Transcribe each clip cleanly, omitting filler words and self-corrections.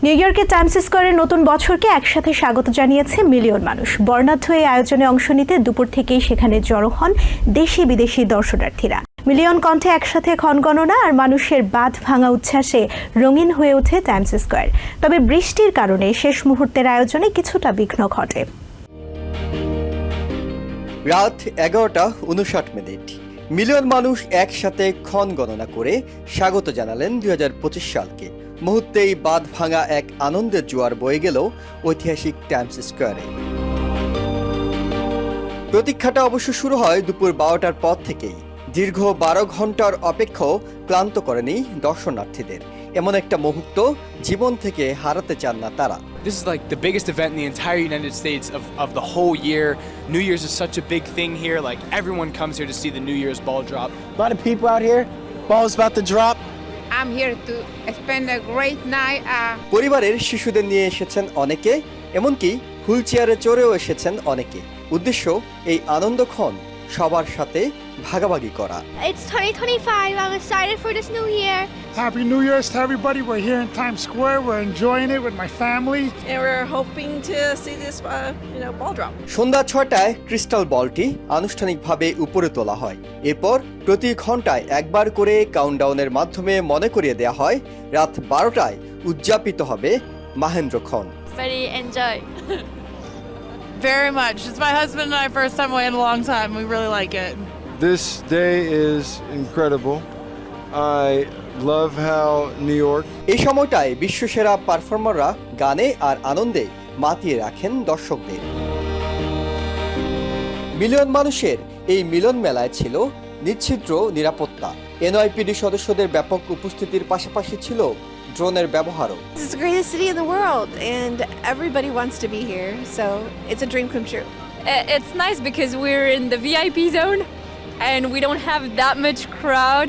New ইয়র্কের Times স্কোয়ারে নতুন বছরকে একসাথে স্বাগত জানিয়েছে মিলিয়ন মানুষ। বর্ণাঢ্য এই আয়োজনে অংশ নিতে দুপুর থেকেই সেখানে জড়ো হন দেশি বিদেশি দর্শনার্থীরা। মিলিয়ন কণ্ঠে একসাথে ক্ষণগণনা আর মানুষের বাঁধ ভাঙা উচ্ছ্বাসে রঙিন হয়ে ওঠে টাইমস স্কোয়ার। তবে বৃষ্টির কারণে শেষ মুহূর্তের আয়োজনে কিছুটা বিঘ্ন ঘটে। রাত 11:59। মিলিয়ন মানুষ একসাথে ক্ষণ গণনা করে স্বাগত জানালেন 2025 সালকে। মুহূর্তেই বাঁধ ভাঙা এক আনন্দের জোয়ার বয়ে গেল ঐতিহাসিক টাইমস স্কোয়ারে। প্রতীক্ষাটা অবশ্য শুরু হয় দুপুর 12টার পর থেকেই। দীর্ঘ 12 ঘন্টার অপেক্ষাও ক্লান্ত করেনি দর্শনার্থীদের। এমন একটা মুহূর্ত জীবন থেকে হারাতে চান না তারা। This is like the biggest event in the entire United States of the whole year. New Year's is such a big thing here. Like everyone comes here to see the New Year's ball drop. A lot of people out here. Ball's about to drop. I'm here to spend a great night. পরিবারের শিশুদের নিয়ে এসেছেন অনেকে, এমনকি wheel চেয়ারে চড়েও এসেছেন অনেকে। উদ্দেশ্য এই আনন্দক্ষণ সবার সাথে ভাগাভাগি করা। It's 2025. I'm excited for this new year. Happy New Year's to everybody. We're here in Times Square. We're enjoying it with my family. And we're hoping to see this, ball drop. সন্ধ্যা 6টায় crystal বলটি আনুষ্ঠানিকভাবে উপরে তোলা হয়। এরপর প্রতি ঘন্টায় একবার করে কাউন্টডাউনের মাধ্যমে মনে করিয়ে দেওয়া হয় রাত 12টায় উদযাপিত হবে মাহেন্দ্রক্ষণ। Very enjoy. Very much. It's my husband and I first time away in a long time. We really like it. This day is incredible. I love how New York. এই সময়টায় বিশ্বসেরা পারফর্মাররা গানে আর আনন্দে মাতিয়ে রাখেন দর্শকদের। মিলিয়ন মানুষের এই মিলন মেলায় ছিল নিশ্ছিদ্র নিরাপত্তা। এনওয়াইপিডি সদস্যদের ব্যাপক উপস্থিতির পাশাপাশি ছিল ড্রোনের ব্যবহারও। This is the greatest city in the world and everybody wants to be here, so it's a dream come true. It's nice because we're in the VIP zone and we don't have that much crowd,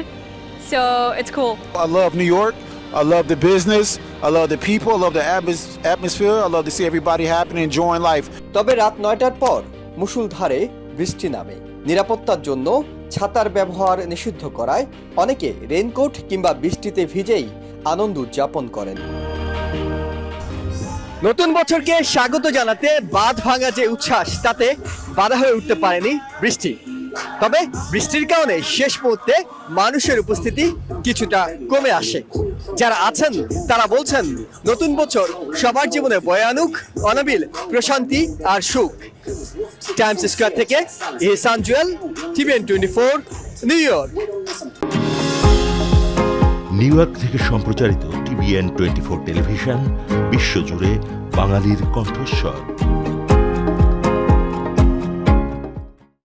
so it's cool. I love New York. I love the business. I love the people. I love the atmosphere. I love to see everybody happy and enjoying life. তবে রাত 9টার পর মুষলধারে বৃষ্টি নামে। নিরাপত্তার জন্য ছাতার ব্যবহার নিষিদ্ধ করায় অনেকে রেইনকোট কিংবা বৃষ্টিতে ভিজেই আনন্দ উদযাপন করেন। নতুন বছরকে স্বাগত জানাতে বাঁধ ভাঙা যে উচ্ছ্বাস, তাতে বাধা হয়ে উঠতে পারেনি বৃষ্টি। তবে বৃষ্টির কারণে শেষ মুহূর্তে মানুষের উপস্থিতি কিছুটা কমে আসে। যারা আছেন তারা বলছেন নতুন বছর সবার জীবনে বয়ে আনুক অনাবিল প্রশান্তি আর সুখ। টাইমস স্কয়ার থেকে Ehsan Jewel, TVN 24, New York. New York থেকে সম্প্রচারিত TVN 24 টেলিভিশন বিশ্বজুড়ে বাঙালির কণ্ঠস্বর।